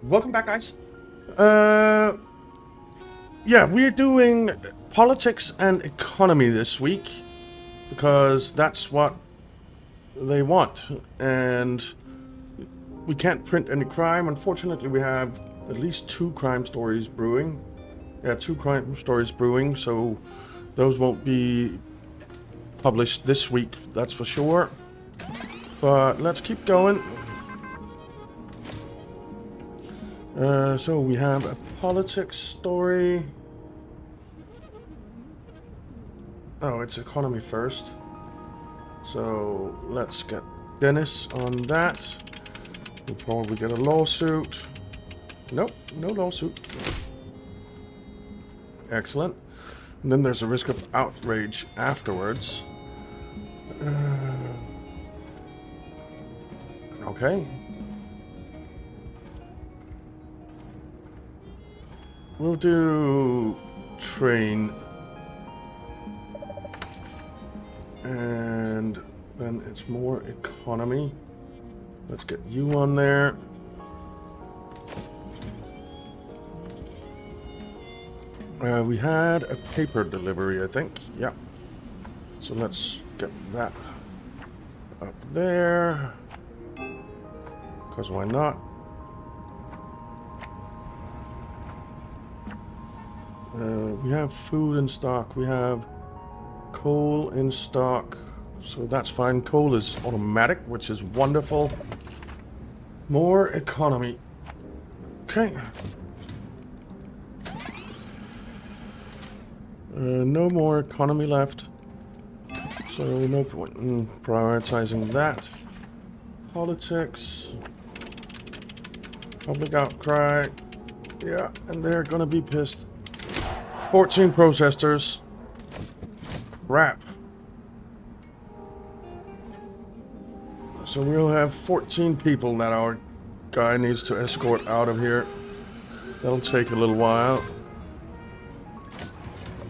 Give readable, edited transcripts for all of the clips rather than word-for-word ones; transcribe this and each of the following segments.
Welcome back, guys. Uh, yeah, we're doing politics and economy this week because that's what they want. And we can't print any crime. Unfortunately, we have at least two crime stories brewing. Yeah, two crime stories brewing, so those won't be published this week, that's for sure. But let's keep going. So we have a politics story. Oh, it's economy first. So let's get Dennis on that. We'll probably get a lawsuit. Nope, no lawsuit. Excellent. And then there's a risk of outrage afterwards. Okay. We'll do train. And then it's more economy. Let's get you on there. We had a paper delivery, I think. Yeah. So let's get that up there. Because why not? We have food in stock. We have coal in stock. So that's fine. Coal is automatic, which is wonderful. More economy. Okay. No more economy left. So no point in prioritizing that. Politics. Public outcry. Yeah, and they're gonna be pissed. 14 protesters. Crap. So we'll have 14 people that our guy needs to escort out of here. That'll take a little while.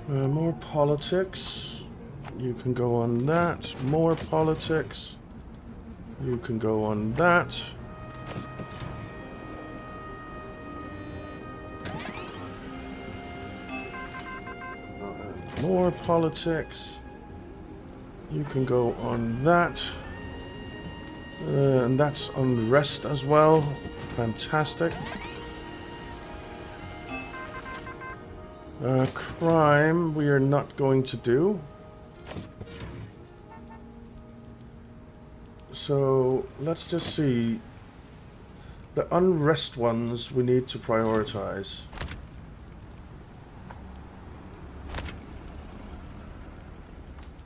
More politics. You can go on that. More politics. You can go on that. More politics. You can go on that. And that's unrest as well. Fantastic. Crime we are not going to do. So let's just see. The unrest ones we need to prioritize.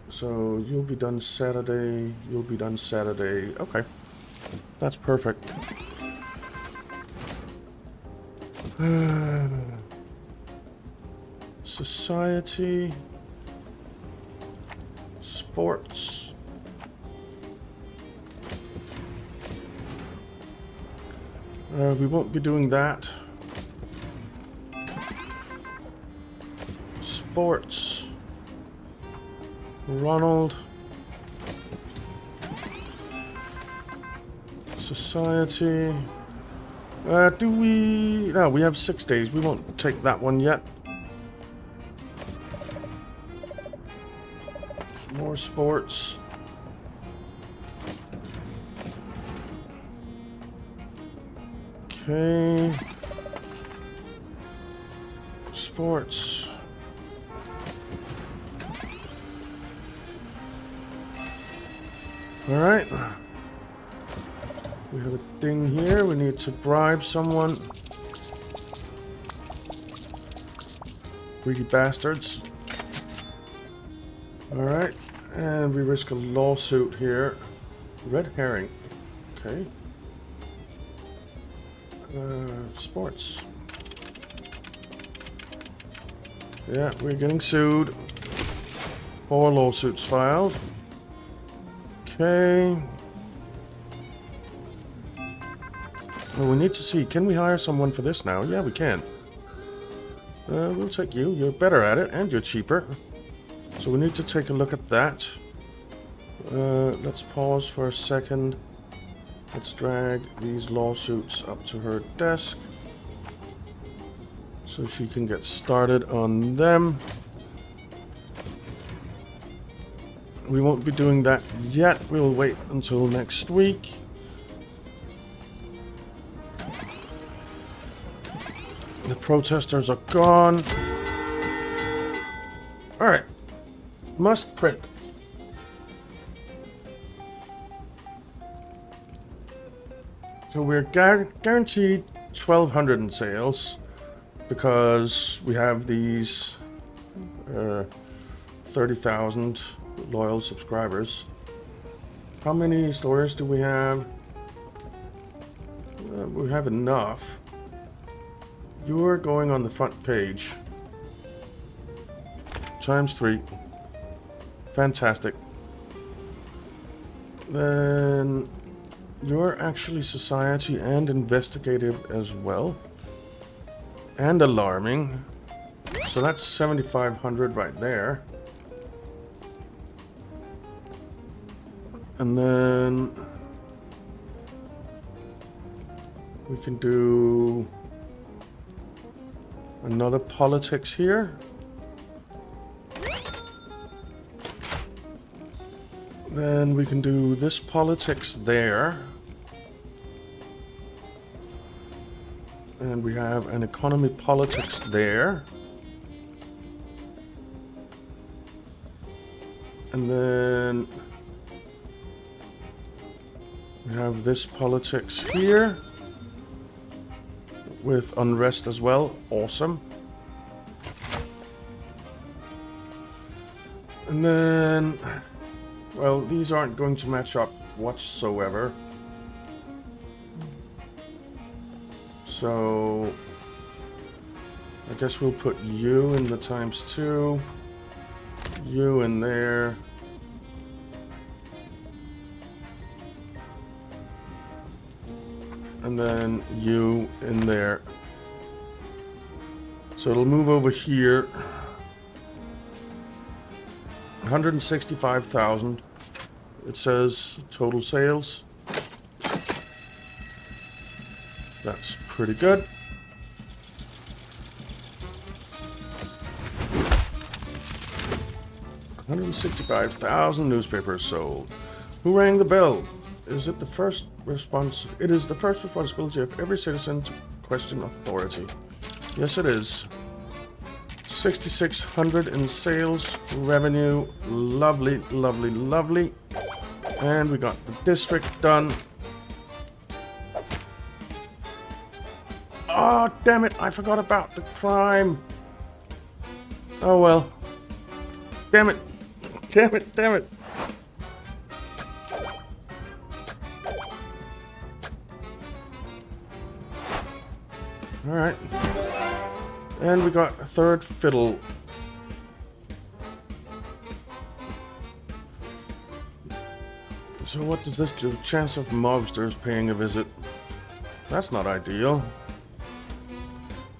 So you'll be done Saturday, you'll be done Saturday. Okay, that's perfect. Society, sports. We won't be doing that. Sports. Ronald. Society. Do we... No, we have 6 days. We won't take that one yet. More sports. Okay. Sports. Alright. We have a thing here. We need to bribe someone. Greedy bastards. Alright. And we risk a lawsuit here. Red herring. Okay. Sports. Yeah, we're getting sued. 4 lawsuits filed. Okay. Well, we need to see. Can we hire someone for this now? Yeah, we can. We'll take you. You're better at it, and you're cheaper. So we need to take a look at that. Let's pause for a second. Let's drag these lawsuits up to her desk. so she can get started on them. We won't be doing that yet. We'll wait until next week. The protesters are gone. Alright. Must print. So we're guaranteed 1,200 in sales because we have these 30,000 loyal subscribers. How many stories do we have? We have enough. You're going on the front page. ×3. Fantastic. Then you're actually society and investigative as well. And alarming. So that's 7,500 right there. And then we can do another politics here. Then we can do this politics there. And we have an economy politics there. And then we have this politics here. With unrest as well. Awesome. And then, well, these aren't going to match up whatsoever. So I guess we'll put you in the ×2. You in there. And then you in there. So it'll move over here. 165,000. It says total sales. That's pretty good. $165,000 newspapers sold. Who rang the bell? Is it the first response? It is the first responsibility of every citizen to question authority. Yes, it is. 6,600 in sales revenue. Lovely, lovely, lovely. And we got the district done. Oh, damn it. I forgot about the crime. Oh, well. Damn it. Damn it, damn it. Alright. And we got a third fiddle. So what does this do? Chance of mobsters paying a visit. That's not ideal.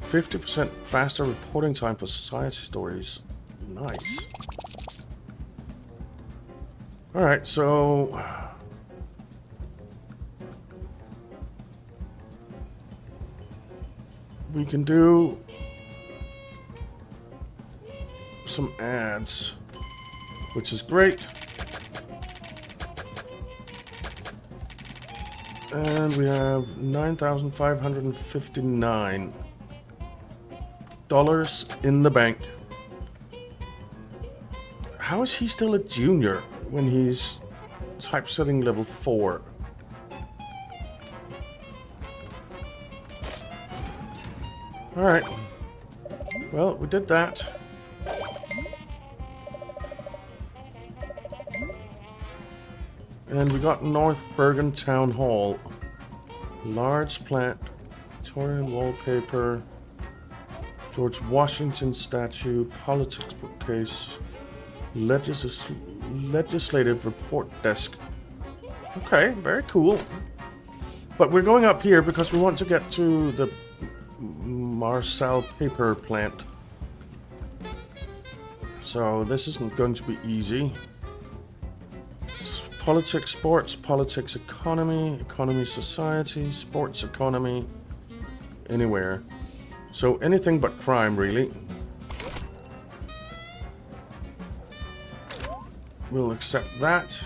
50% faster reporting time for society stories. Nice. Alright, so we can do some ads, which is great. And we have $9,559 in the bank. How is he still a junior when he's typesetting level 4? Alright. Well, we did that. And we got North Bergen Town Hall. Large plant, Victorian wallpaper, George Washington statue, politics bookcase, legislative report desk. Okay, very cool. But we're going up here because we want to get to the Marcel paper plant. So this isn't going to be easy. Politics, sports, politics, economy, economy, society, sports, economy, anywhere. So anything but crime, really. We'll accept that.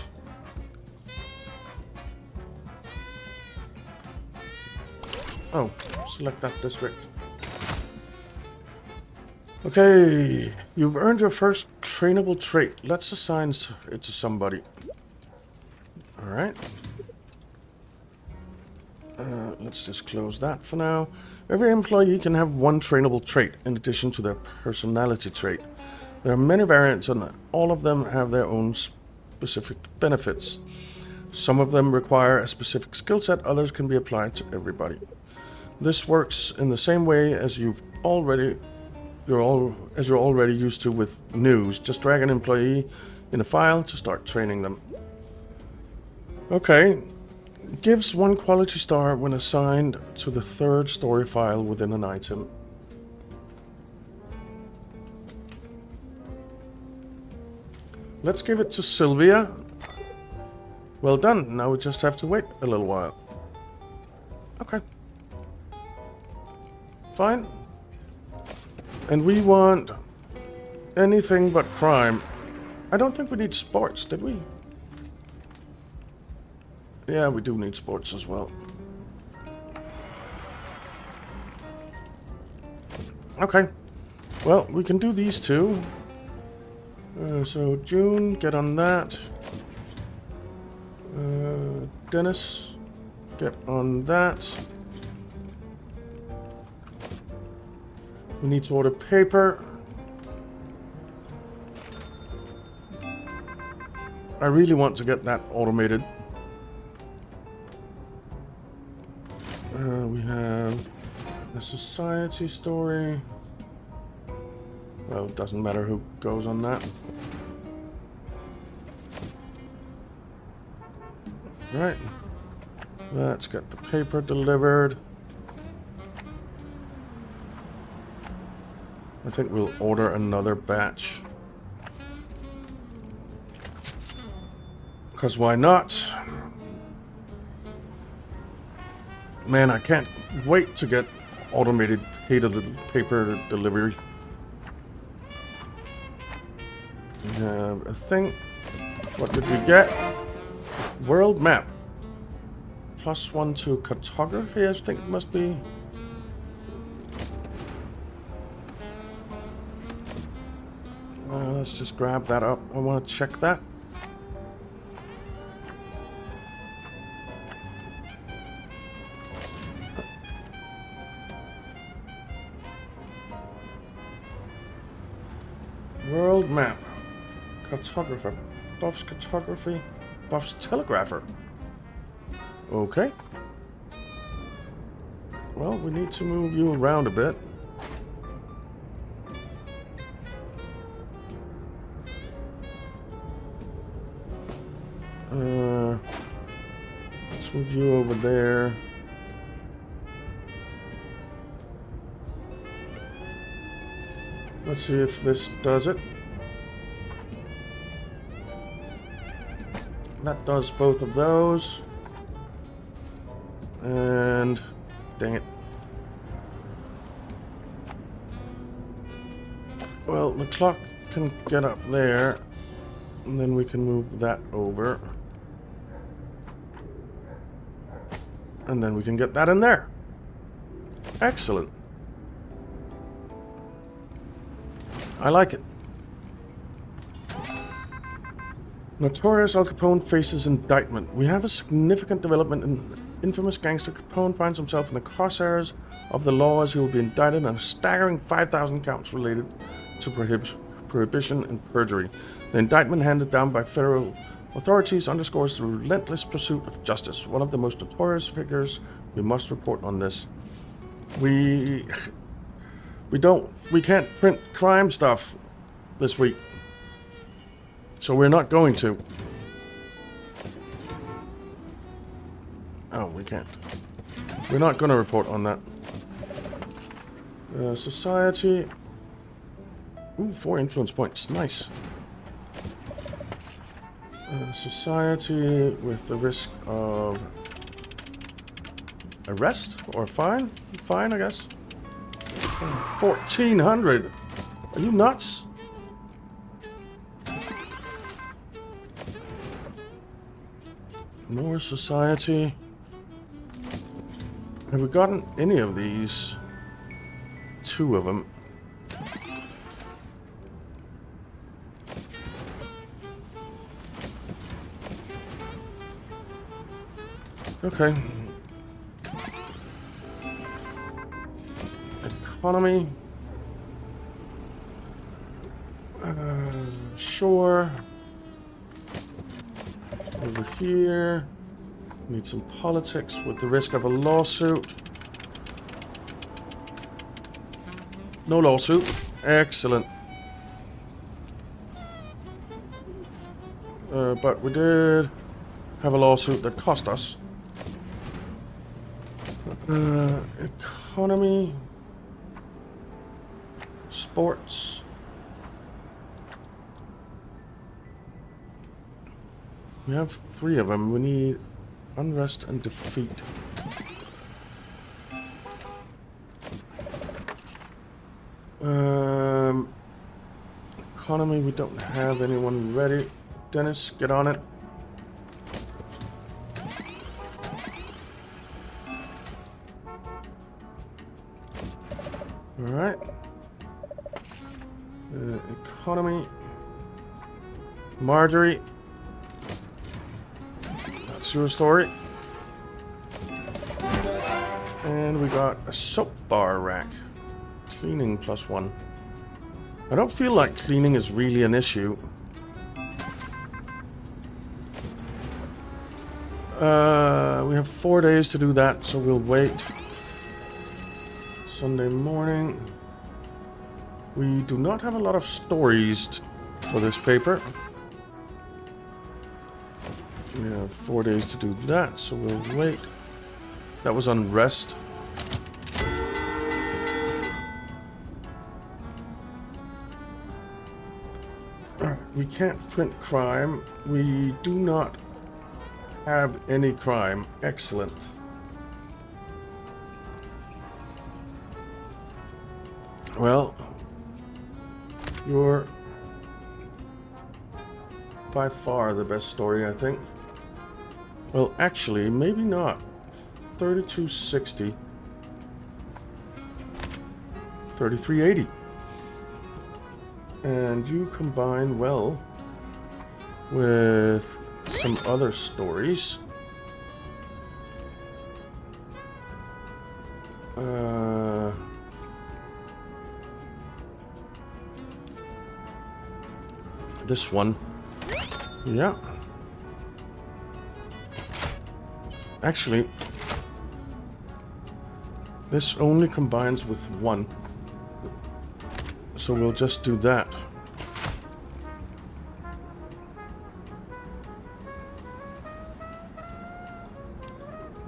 Oh, select that district. Okay, you've earned your first trainable trait. Let's assign it to somebody. Alright. Let's just close that for now. Every employee can have one trainable trait in addition to their personality trait. There are many variants and all of them have their own specific benefits. Some of them require a specific skill set, others can be applied to everybody. This works in the same way as you're already used to with news. Just drag an employee in a file to start training them. Okay. Gives 1 quality star when assigned to the 3rd story file within an item. Let's give it to Sylvia. Well done. Now we just have to wait a little while. Okay. Fine. And we want anything but crime. I don't think we need sports, did we? Yeah, we do need sports as well. Okay. Well, we can do these two. So, June, get on that. Dennis, get on that. We need to order paper. I really want to get that automated. We have a society story. Well, it doesn't matter who goes on that. Right. Let's get the paper delivered. I think we'll order another batch. Because why not? Man, I can't wait to get automated paper delivery. We have a thing. What did we get? World map. +1 to cartography, I think it must be. Let's just grab that up. I want to check that. World map. Cartographer. Buffs cartography. Buffs telegrapher. Okay. Well, we need to move you around a bit. Let's move you over there. Let's see if this does it. That does both of those. And dang it. Well, the clock can get up there. And then we can move that over. And then we can get that in there. Excellent. I like it. Notorious Al Capone faces indictment. We have a significant development in infamous gangster Capone finds himself in the crosshairs of the law as he will be indicted on a staggering 5,000 counts related to prohibition and perjury. The indictment handed down by federal authorities underscores the relentless pursuit of justice. One of the most notorious figures. We must report on this. We can't print crime stuff this week. So we're not going to. Oh, we can't. We're not going to report on that. Society. Ooh, 4 influence points. Nice. Society with the risk of arrest or fine? Fine, I guess. 1,400. Are you nuts? More society. Have we gotten any of these? 2 of them. Okay. Economy. Sure. Over here. Need some politics with the risk of a lawsuit. No lawsuit. Excellent. But we did have a lawsuit that cost us. Economy. Sports. We have 3 of them. We need unrest and defeat. Economy, we don't have anyone ready. Dennis, get on it. Alright. Economy. Marjorie. That's your story. And we got a soap bar rack. Cleaning +1. I don't feel like cleaning is really an issue. We have 4 days to do that, so we'll wait. Sunday morning. We do not have a lot of stories for this paper. We have 4 days to do that, so we'll wait. That was unrest. We can't print crime. We do not have any crime. Excellent. Well, you're by far the best story, I think. Well, actually, maybe not. 3260. 3380. And you combine well with some other stories. This one. Yeah. Actually, this only combines with 1. So we'll just do that.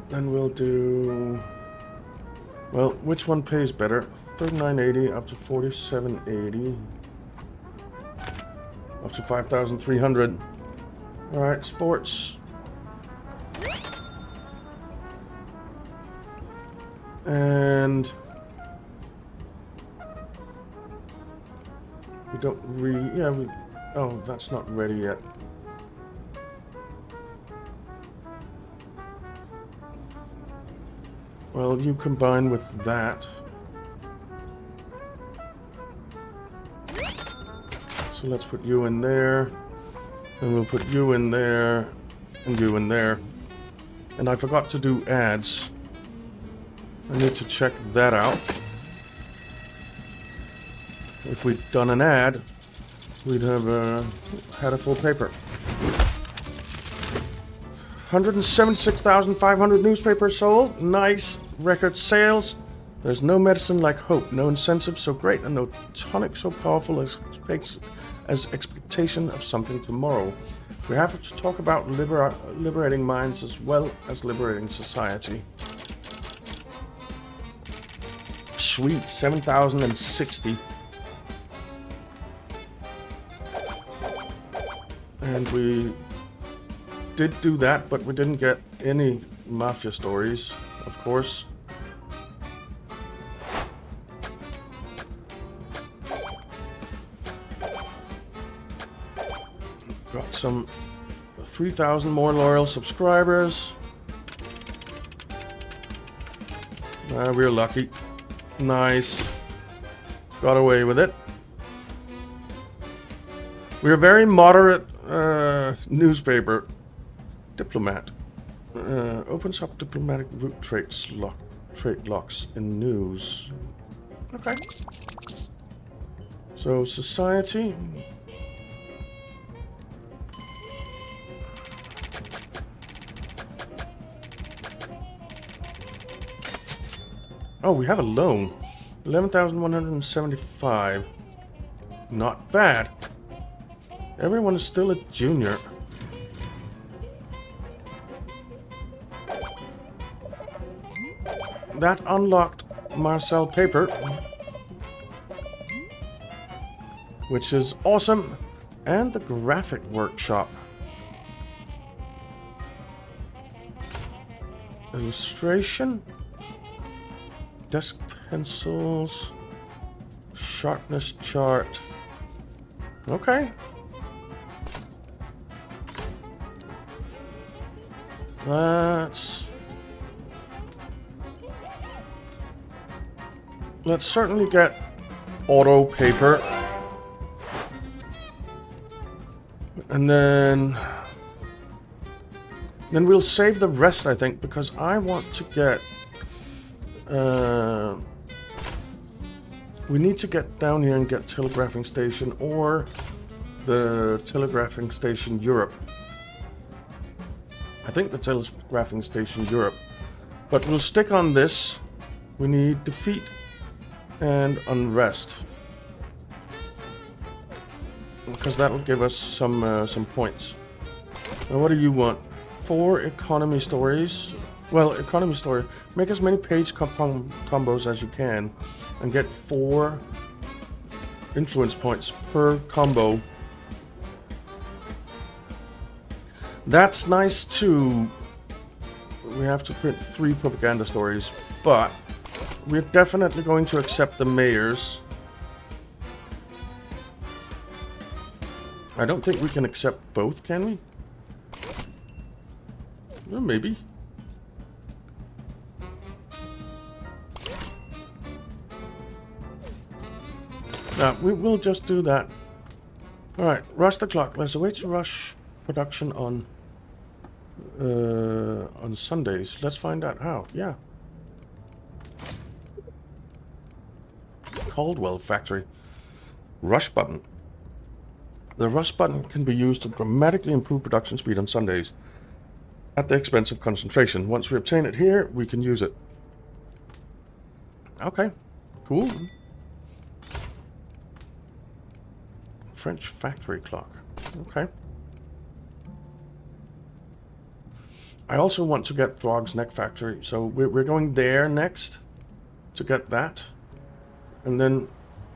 Then we'll do... Well, which one pays better? 3980 up to 4780. Up to 5,300. Alright, sports. And... we don't oh, that's not ready yet. Well, you combine with that. So let's put you in there. And we'll put you in there. And you in there. And I forgot to do ads. I need to check that out. If we'd done an ad, we'd have had a full paper. 176,500 newspapers sold. Nice. Record sales. There's no medicine like hope. No incentive so great and no tonic so powerful as expectation of something tomorrow. We have to talk about liberating minds as well as liberating society. Sweet. 7,060. And we did do that, but we didn't get any mafia stories, of course. Got some 3,000 more loyal subscribers. We're lucky. Nice. Got away with it. We're a very moderate newspaper. Diplomat. Opens up diplomatic route trait locks in news. Okay. So, society. Oh, we have a loan. 11,175. Not bad. Everyone is still a junior. That unlocked Marcel paper, which is awesome, and the graphic workshop. Illustration, desk pencils, sharpness chart. Okay. Let's certainly get auto paper. And then we'll save the rest, I think, because I want to get we need to get down here and get telegraphing station or the telegraphing station Europe. I think the telegraphing station Europe. But we'll stick on this. We need defeat and unrest, because that'll give us some points. Now, what do you want? 4 economy stories. Well, economy story. Make as many page combos as you can, and get 4 influence points per combo. That's nice too. We have to print 3 propaganda stories, but we're definitely going to accept the mayors. I don't think we can accept both, can we? Well, maybe. We will just do that. Alright, rush the clock. There's a way to rush production on Sundays. Let's find out how. Yeah. Caldwell factory. Rush button. The rush button can be used to dramatically improve production speed on Sundays at the expense of concentration. Once we obtain it here, we can use it. Okay. Cool. French factory clock. Okay. I also want to get Frog's Neck Factory, so we're going there next to get that. And then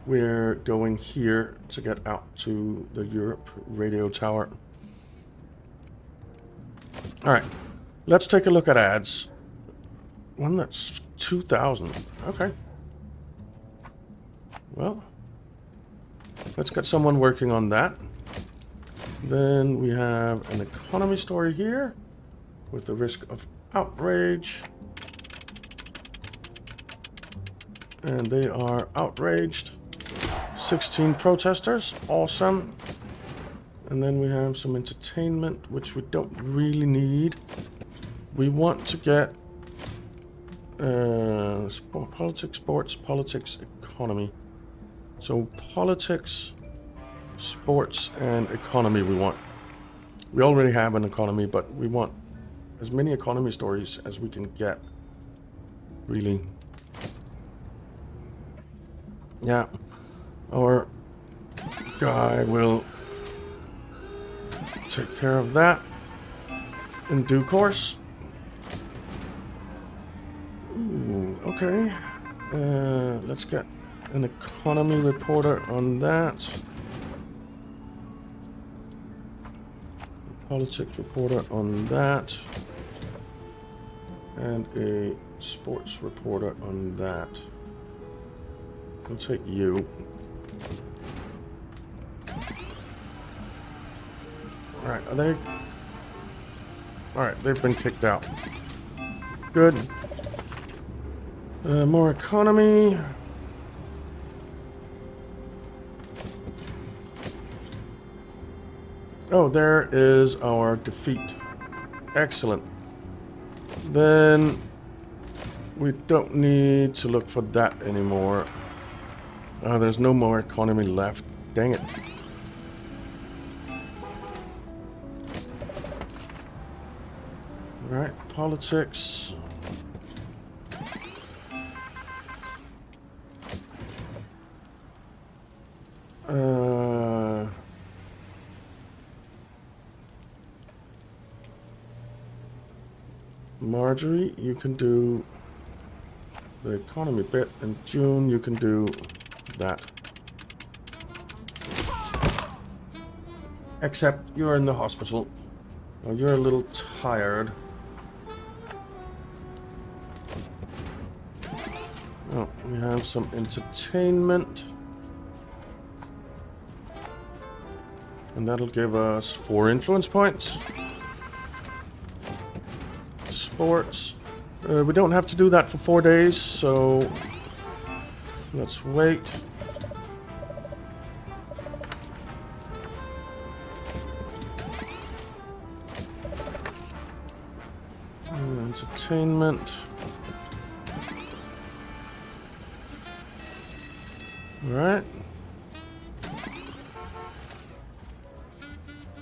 we're going here to get out to the Europe radio tower. Alright, let's take a look at ads. One that's 2,000. Okay. Well, let's get someone working on that. Then we have an economy story here with the risk of outrage. And they are outraged. 16 protesters. Awesome. And then we have some entertainment, which we don't really need. We want to get politics, sports, politics, economy. So politics, sports, and economy we want. We already have an economy, but we want as many economy stories as we can get. Really. Yeah, our guy will take care of that in due course. Ooh, okay. Let's get an economy reporter on that. A politics reporter on that. And a sports reporter on that. We'll take you. Alright, are they... Alright, they've been kicked out. Good. More economy. Oh, there is our defeat. Excellent. Then we don't need to look for that anymore. There's no more economy left. Dang it. Alright, politics. Marjorie, you can do the economy bit, and June, you can do that. Except you're in the hospital. Well, you're a little tired. Oh, we have some entertainment. And that'll give us 4 influence points. Sports. We don't have to do that for 4 days, so let's wait. Entertainment. All right.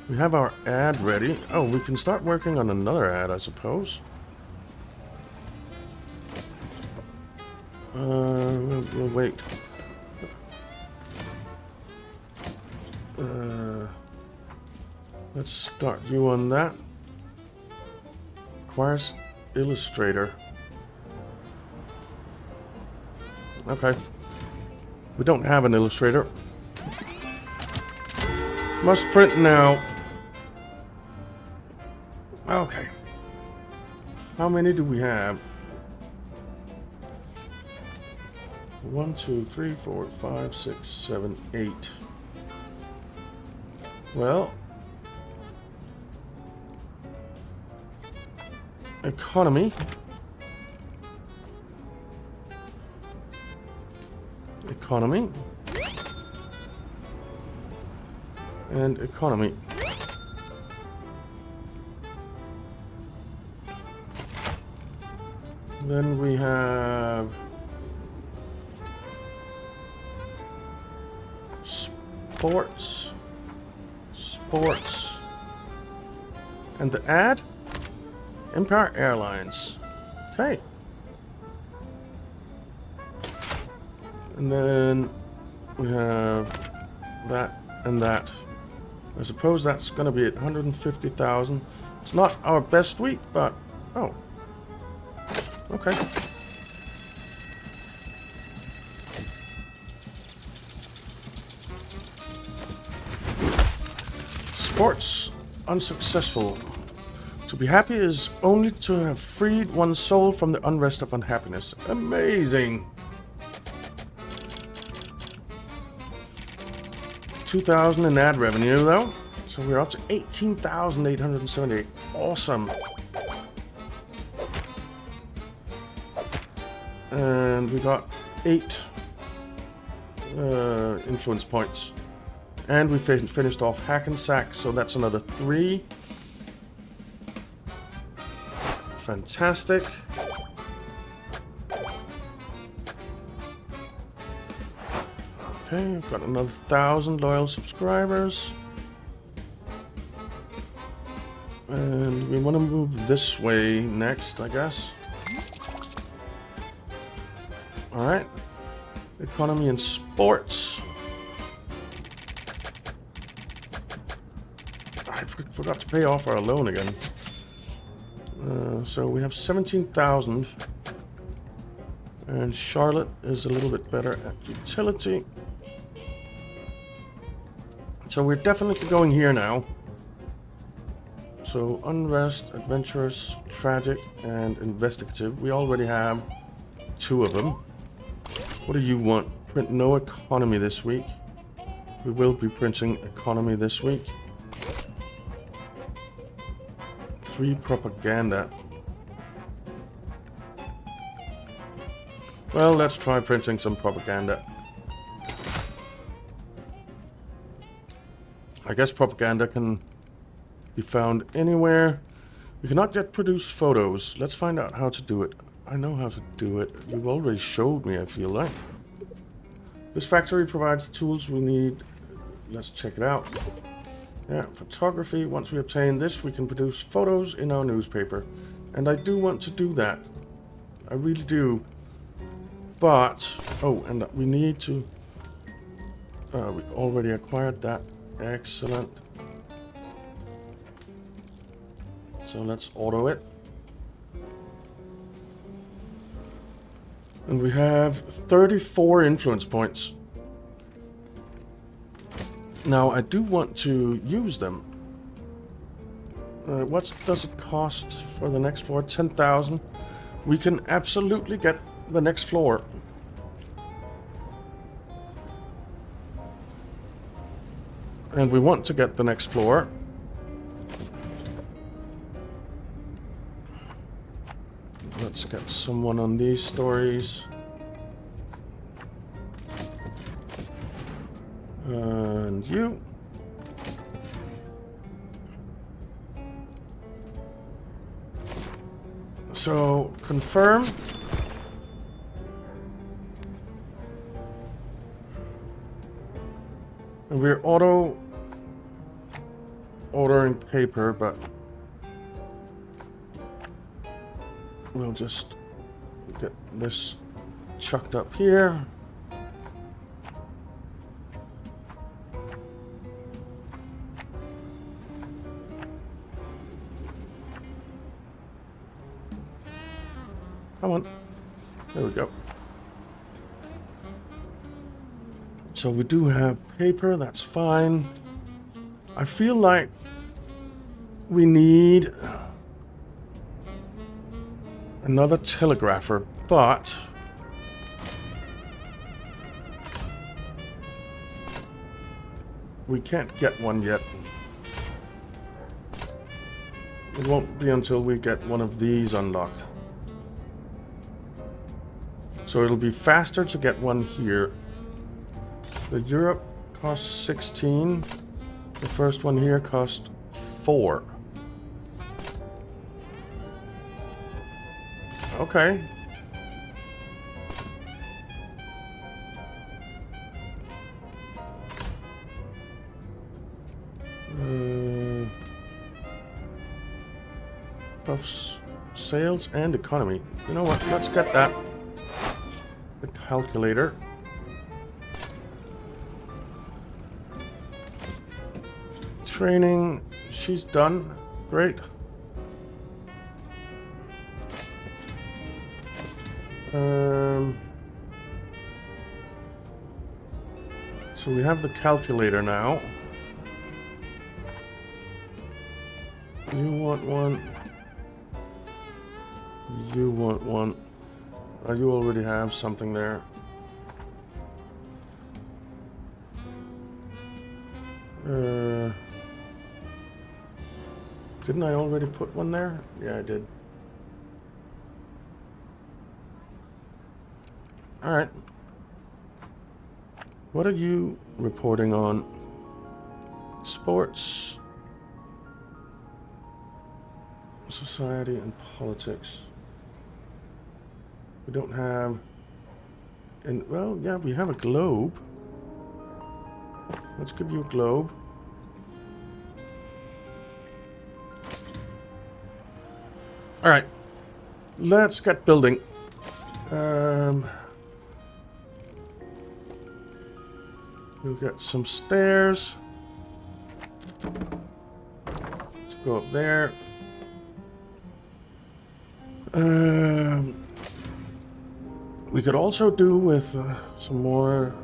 We have our ad ready. Oh, we can start working on another ad, I suppose. We'll wait. Let's start you on that. Requires illustrator. Okay. We don't have an illustrator. Must print now. Okay. How many do we have? 1, 2, 3, 4, 5, 6, 7, 8. Well, economy. Economy. And economy. Then we have sports, sports, and the ad, Empire Airlines. Okay. And then we have that and that. I suppose that's going to be at 150,000. It's not our best week, but oh, okay. Sports unsuccessful. To be happy is only to have freed one's soul from the unrest of unhappiness. Amazing. 2,000 in ad revenue though, so we're up to 18,878. Awesome. And we got 8 influence points. And we finished off Hack and Sack, so that's another 3. Fantastic. Okay, we've got another 1,000 loyal subscribers. And we want to move this way next, I guess. Alright. Economy and sports. I forgot to pay off our loan again. So we have 17,000. And Charlotte is a little bit better at utility. So we're definitely going here now. So unrest, adventurous, tragic, and investigative. We already have 2 of them. What do you want? Print no economy this week. We will be printing economy this week. free propaganda. Well, let's try printing some propaganda. I guess propaganda can be found anywhere. We cannot yet produce photos. Let's find out how to do it. I know how to do it. You've already showed me, I feel like. This factory provides the tools we need. Let's check it out. Yeah, photography. Once we obtain this, we can produce photos in our newspaper. And I do want to do that. I really do. But, oh, and we need to... we already acquired that. Excellent. So let's auto it. And we have 34 influence points. Now, I do want to use them. What does it cost for the next floor? 10,000. We can absolutely get the next floor. And we want to get the next floor. Let's get someone on these stories. And you. So, confirm. And we're ordering paper, but we'll just get this chucked up here. Come on. There we go. So we do have paper, that's fine. I feel like we need another telegrapher, but we can't get one yet. It won't be until we get one of these unlocked. So it'll be faster to get one here. The Europe costs 16. The first one here cost 4. Okay. Buffs, sales and economy. You know what? Let's get that. The calculator. Training. She's done. Great. So we have the calculator now. You want one. You want one. You already have something there. Didn't I already put one there? Yeah, I did. Alright. What are you reporting on? Sports, society, and politics. We don't have... And, well, yeah, we have a globe. Let's give you a globe. Alright. Let's get building. We'll get some stairs. Let's go up there. We could also do with some more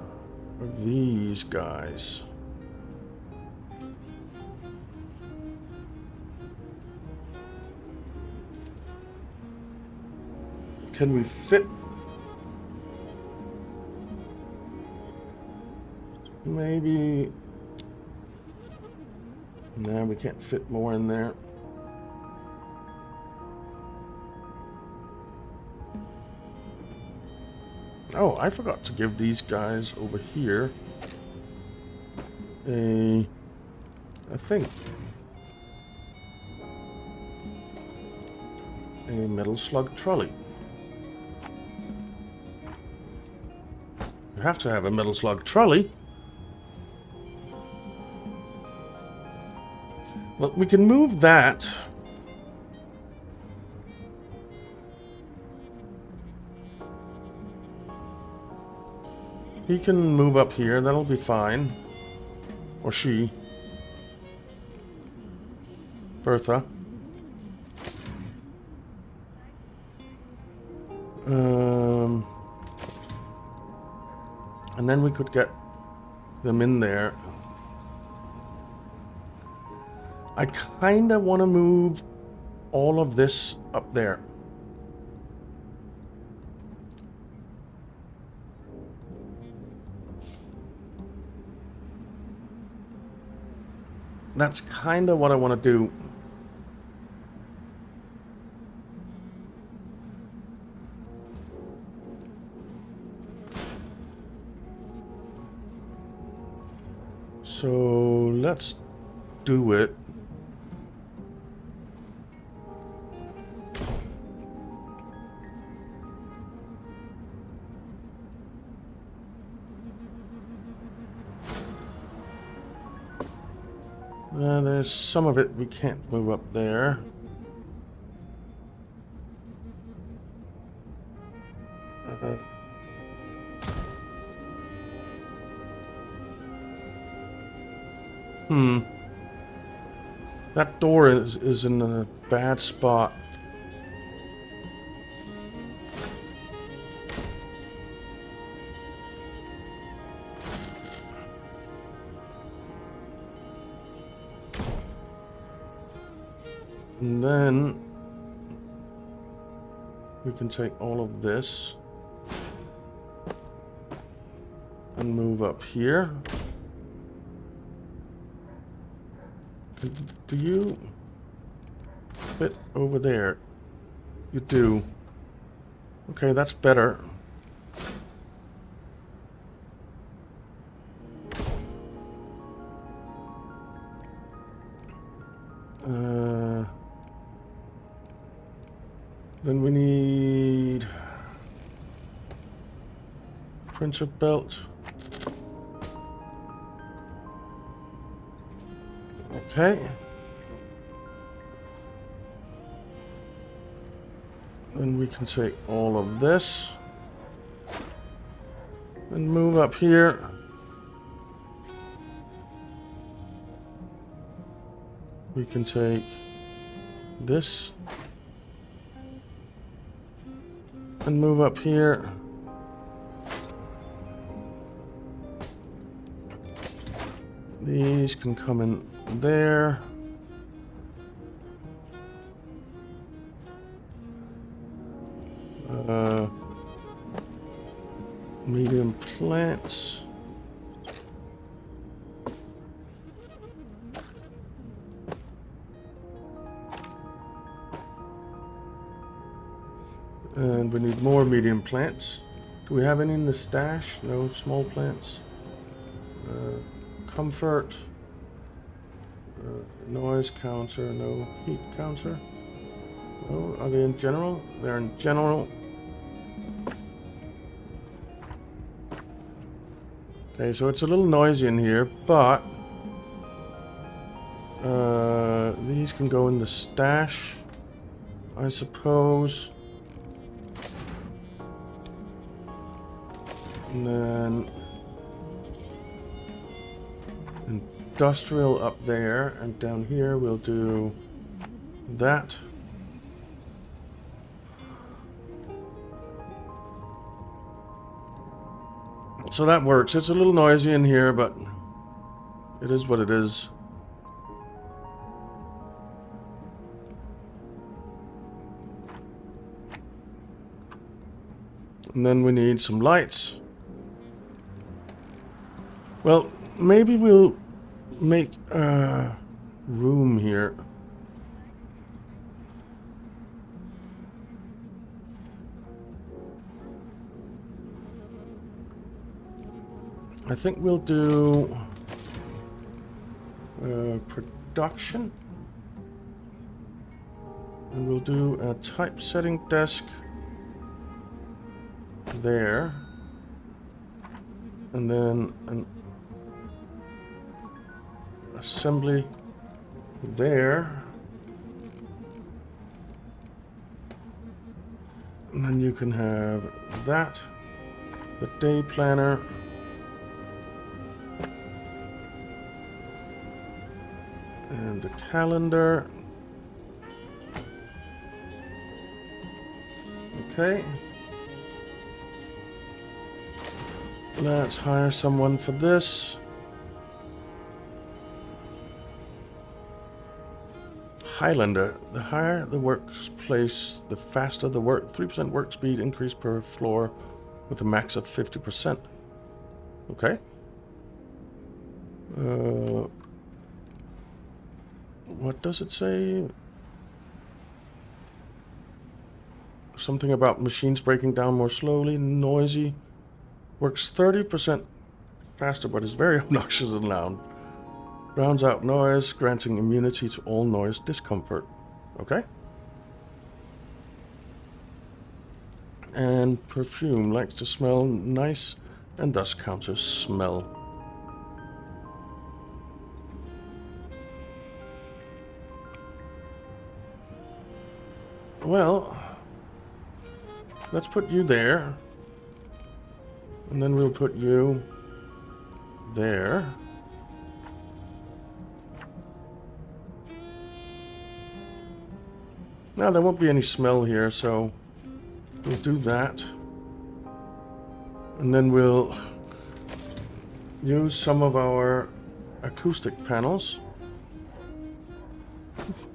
of these guys. Can we fit? Maybe... No, we can't fit more in there. Oh, I forgot to give these guys over here a thing. A metal slug trolley. You have to have a metal slug trolley. Well, we can move that. He can move up here, that'll be fine. Or she. Bertha. And then we could get them in there. I kinda want to move all of this up there. That's kinda what I want to do. So let's do it. There's some of it we can't move up there. That door is in a bad spot. And then we can take all of this and move up here. Do you fit over there? You do. Okay, that's better. Then we need printer belt. Okay. Then we can take all of this and move up here. We can take this and move up here. These can come in there. Medium plants. And we need more medium plants. Do we have any in the stash? No small plants. Comfort. Noise counter. No heat counter. No. Are they in general? They're in general. Okay, so it's a little noisy in here, but these can go in the stash, I suppose. And then industrial up there, and down here we'll do that. So that works. It's a little noisy in here, but it is what it is. And then we need some lights. Well, maybe we'll make a room here. I think we'll do production. And we'll do a typesetting desk there. And then an assembly there. And then you can have that, the day planner, and the calendar. Okay. Let's hire someone for this. Highlander. The higher the workplace, the faster the work. 3% work speed increase per floor with a max of 50%. Okay. What does it say? Something about machines breaking down more slowly, noisy. Works 30% faster, but is very obnoxious and loud. Rounds out noise, granting immunity to all noise discomfort. Okay. And perfume likes to smell nice and thus counters smell. Well, let's put you there. And then we'll put you there. Now, there won't be any smell here, so we'll do that. And then we'll use some of our acoustic panels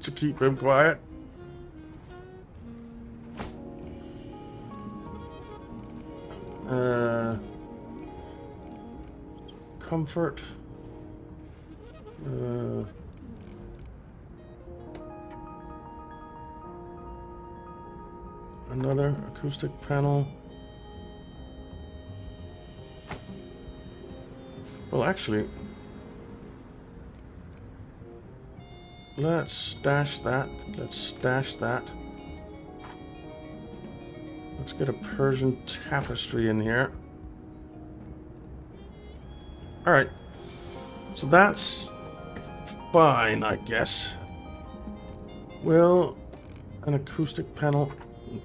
to keep them quiet. Comfort. Another acoustic panel. Well, actually, let's stash that. Let's stash that. Let's get a Persian tapestry in here. Alright. So that's fine, I guess. Will an acoustic panel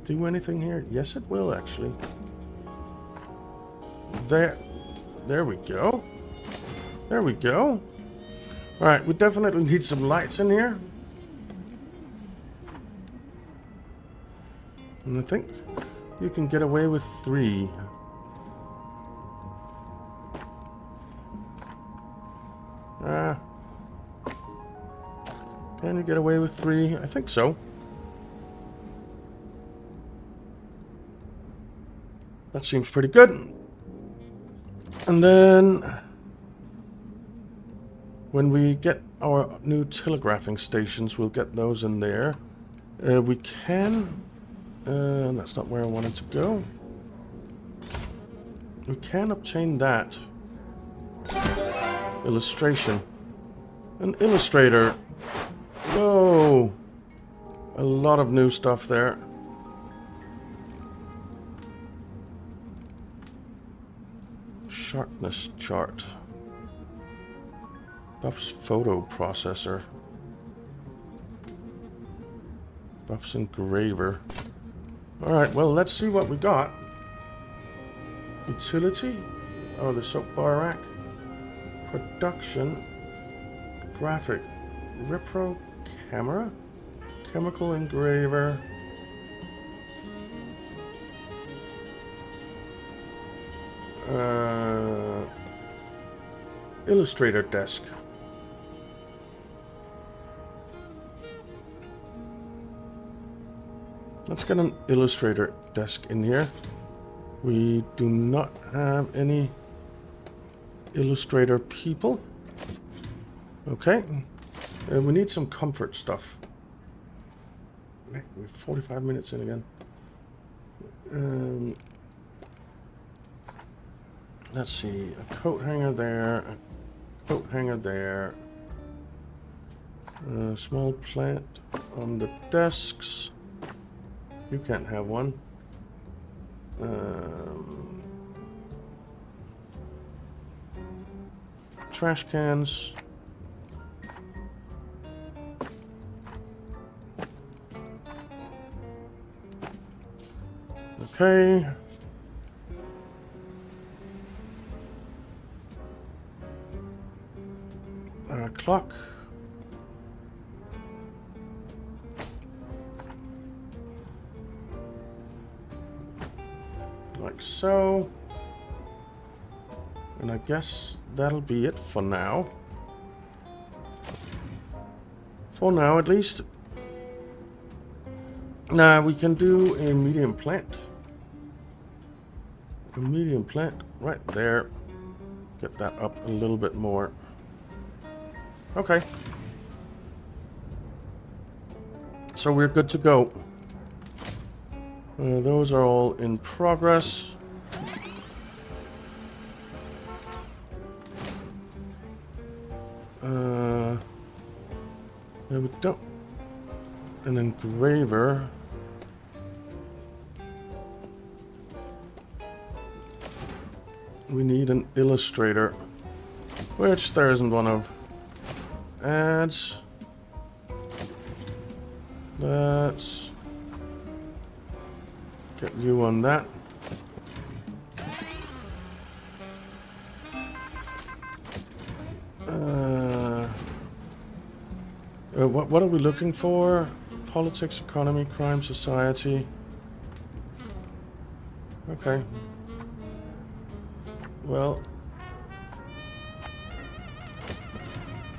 do anything here? Yes, it will, actually. There we go. There we go. Alright, we definitely need some lights in here. And I think you can get away with 3. Can you get away with 3? I think so. That seems pretty good. And then when we get our new telegraphing stations, we'll get those in there. We can... that's not where I wanted to go. We can obtain that. Illustration. An illustrator. Whoa! A lot of new stuff there. Sharpness chart. Buffs photo processor. Buffs engraver. Alright, well, let's see what we got. Utility. Oh, the soap bar rack. Production. Graphic. Repro camera. Chemical engraver. Illustrator desk. Let's get an illustrator desk in here. We do not have any illustrator people. Okay. We need some comfort stuff. We're 45 minutes in again. Let's see, a coat hanger there, a coat hanger there. A small plant on the desks. You can't have one. Trash cans. Okay. Clock. Like so. And I guess that'll be it for now. For now, at least. Now we can do a medium plant. A medium plant right there. Get that up a little bit more. Okay. So we're good to go. Those are all in progress. Yeah, we don't. An engraver. We need an illustrator, which there isn't one of. Ads. Let's get you on that. What are we looking for? Politics, economy, crime, society. Okay. Well,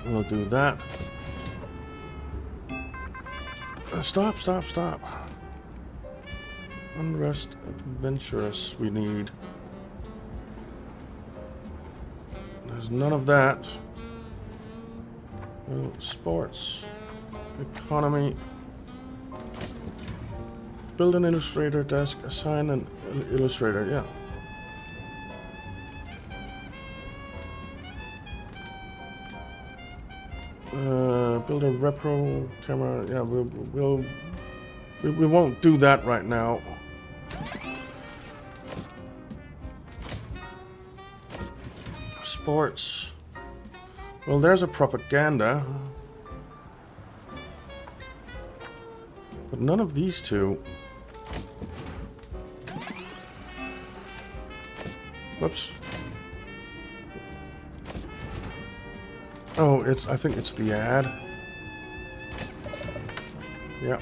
we'll do that. Stop. Unrest, adventurous, we need. There's none of that. Well, sports, economy. Build an illustrator desk, assign an illustrator, yeah. Build a repro camera. Yeah, we won't do that right now. Sports. Well, there's a propaganda, but none of these two. Whoops. Oh, I think it's the ad. Yeah.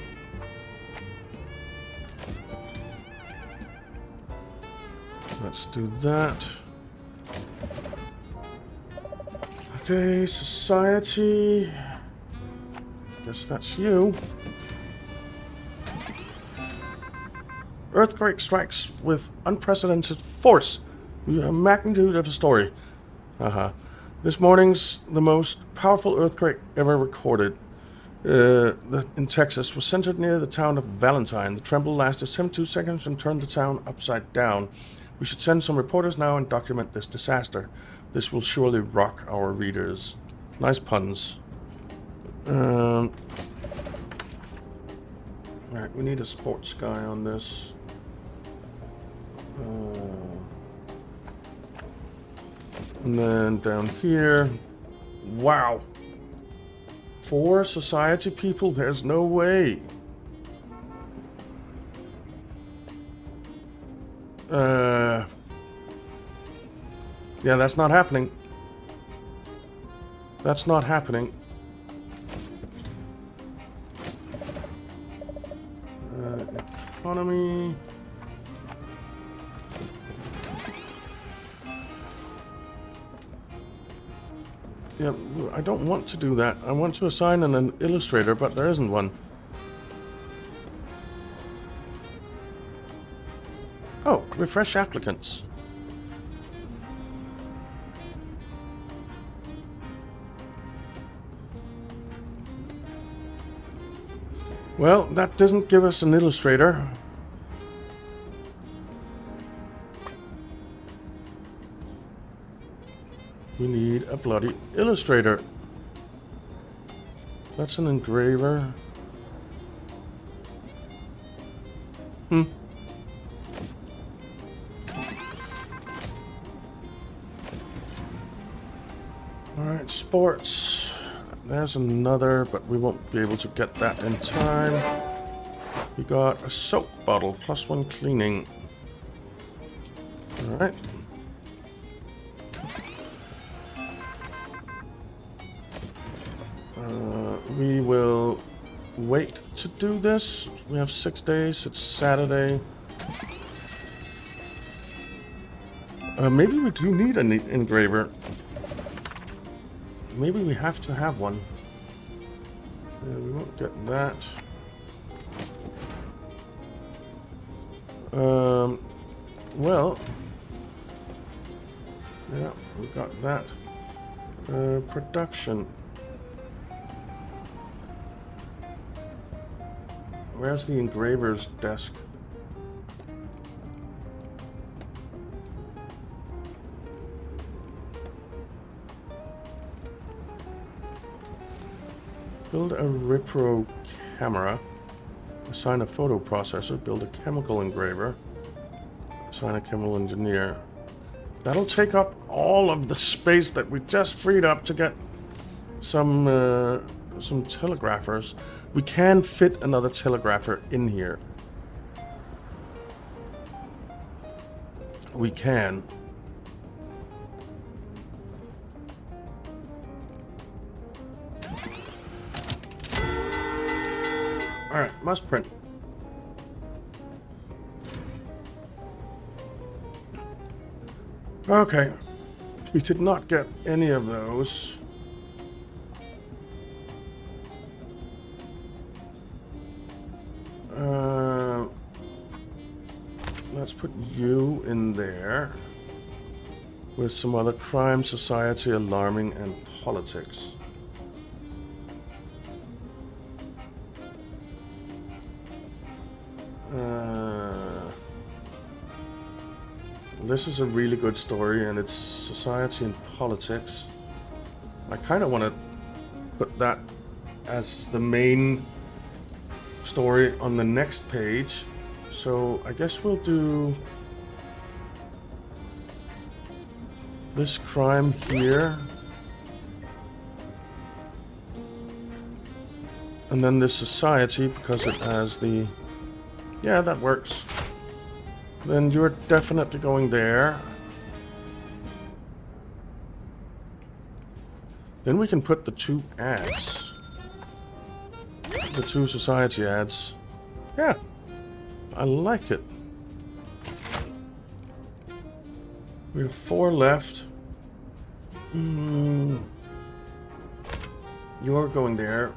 Let's do that. Okay, society. Guess that's you. Earthquake strikes with unprecedented force. Magnitude of a story. This morning's the most powerful earthquake ever recorded. In Texas was centered near the town of Valentine. The tremble lasted 72 seconds and turned the town upside down. We should send some reporters now and document this disaster. This will surely rock our readers. Nice puns. Alright, we need a sports guy on this. And then down here. Wow. 4 society people? There's no way. Yeah, that's not happening. That's not happening. Economy. Yeah, I don't want to do that. I want to assign an illustrator, but there isn't one. Oh, refresh applicants. Well, that doesn't give us an illustrator. We need a bloody illustrator. That's an engraver. Alright, sports. There's another, but we won't be able to get that in time. We got a soap bottle, +1 cleaning. Alright. We will wait to do this. We have 6 days. It's Saturday. Maybe we do need an engraver. Maybe we have to have one. We won't get that. Well, yeah, we got that. Production. Where's the engraver's desk? Build a repro camera. Assign a photo processor. Build a chemical engraver. Assign a chemical engineer. That'll take up all of the space that we just freed up to get some telegraphers. We can fit another telegrapher in here. We can. Alright, must print. Okay. We did not get any of those. Let's put you in there. With some other crime, society, alarming, and politics. This is a really good story, and it's society and politics. I kind of want to put that as the main story on the next page. So I guess we'll do this crime here. And then this society, because it has the... Yeah, that works. Then you're definitely going there. Then we can put the 2 ads. The 2 society ads. Yeah. I like it. We have 4 left. You're going there.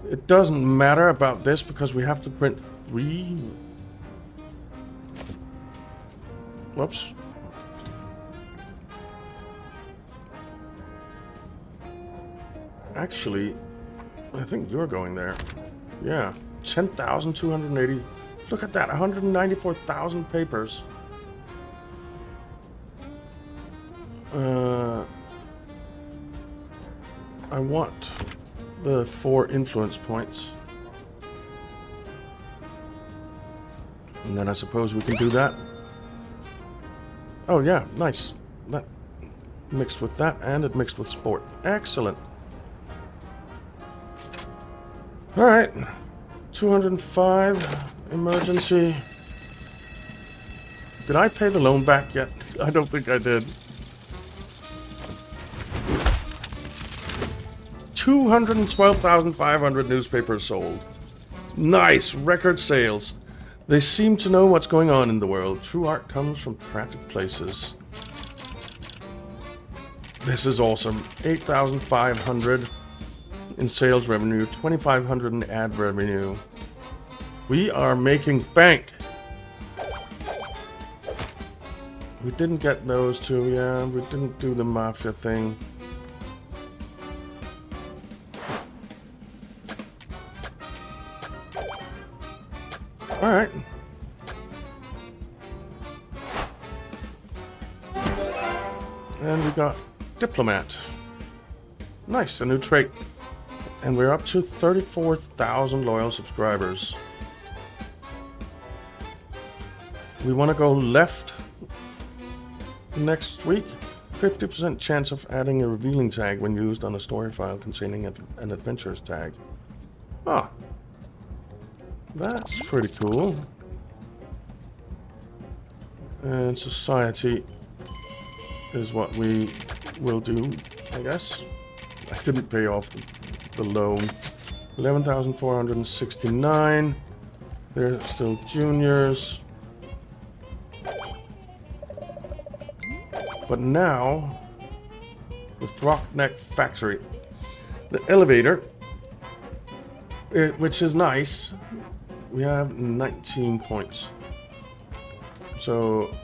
It doesn't matter about this because we have to print 3. Whoops. Actually, I think you're going there. Yeah. 10,280. Look at that. 194,000 papers. I want the 4 influence points. And then I suppose we can do that. Oh yeah, nice. That mixed with that, and it mixed with sport. Excellent. Alright. 205. Emergency. Did I pay the loan back yet? I don't think I did. 212,500 newspapers sold. Nice. Record sales. They seem to know what's going on in the world. True art comes from tragic places. This is awesome. 8,500 in sales revenue, 2,500 in ad revenue. We are making bank. We didn't get those 2, yeah. We didn't do the mafia thing. Alright. And we got Diplomat. Nice, a new trait. And we're up to 34,000 loyal subscribers. We want to go left next week. 50% chance of adding a revealing tag when used on a story file containing an adventurous tag. Ah, that's pretty cool. And society is what we will do, I guess. I didn't pay off the loan. 11,469. They're still juniors. But now, the Throckneck Factory, the elevator, which is nice, we have 19 points. So,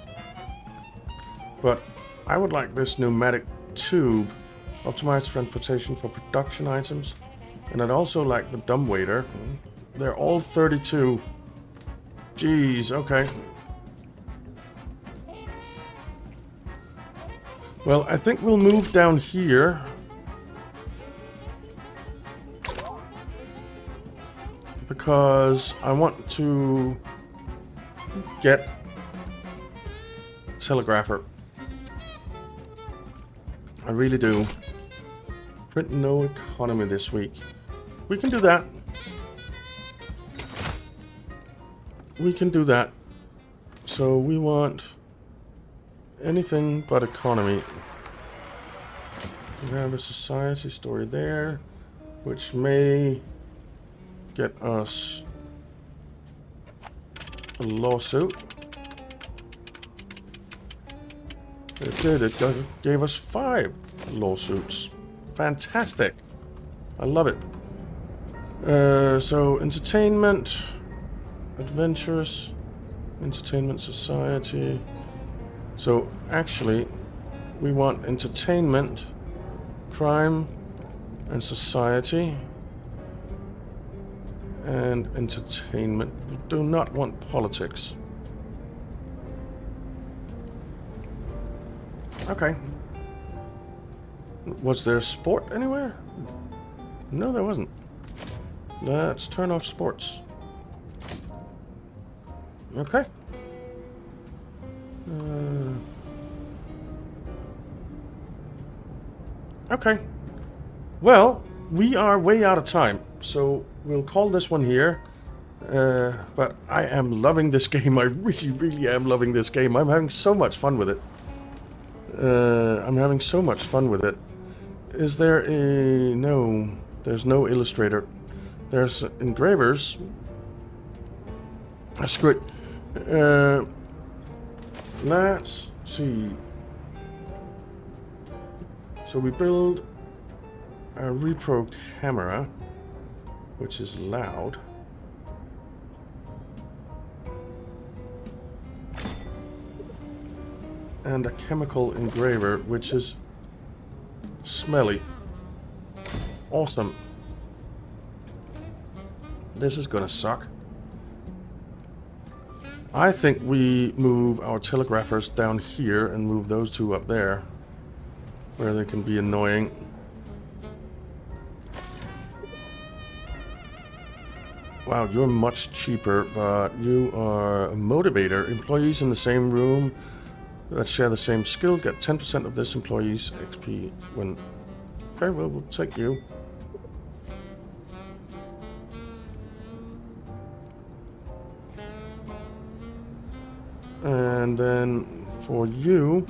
but I would like this pneumatic tube, optimized transportation for production items, and I'd also like the dumbwaiter. They're all 32. Jeez, okay. Well, I think we'll move down here. Because I want to get a telegrapher. I really do. Print no economy this week. We can do that. We can do that. So we want anything but economy. We have a society story there, which may get us a lawsuit. It did. It gave us 5 lawsuits. Fantastic. I love it. So entertainment, adventurous, entertainment society. So actually, we want entertainment, crime, and society. And entertainment. We do not want politics. Okay. Was there sport anywhere? No, there wasn't. Let's turn off sports. Okay. Okay. Well, we are way out of time, so we'll call this one here. But I am loving this game. I really, really am loving this game. I'm having so much fun with it. I'm having so much fun with it. Is there a... No, there's no illustrator. There's engravers. Screw it. Let's see. So we build a repro camera, which is loud. And a chemical engraver, which is smelly. Awesome. This is gonna suck. I think we move our telegraphers down here and move those 2 up there, where they can be annoying. Wow, you're much cheaper, but you are a motivator. Employees in the same room that share the same skill get 10% of this employee's XP when... Okay, well, we'll take you. And then for you,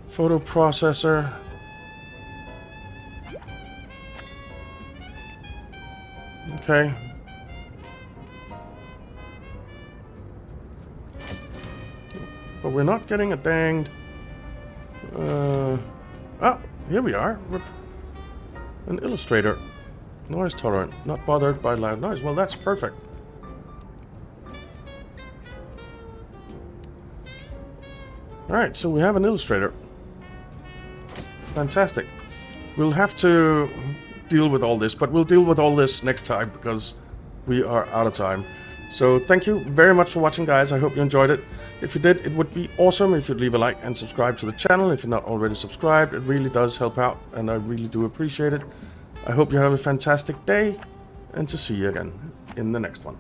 photo processor. Okay. But we're not getting a danged... oh, here we are. An illustrator. Noise tolerant. Not bothered by loud noise. Well, that's perfect. Alright, so we have an illustrator. Fantastic. We'll have to deal with all this, but we'll deal with all this next time because we are out of time. So thank you very much for watching, guys. I hope you enjoyed it. If you did, it would be awesome if you'd leave a like and subscribe to the channel. If you're not already subscribed, it really does help out, and I really do appreciate it. I hope you have a fantastic day, and to see you again in the next one.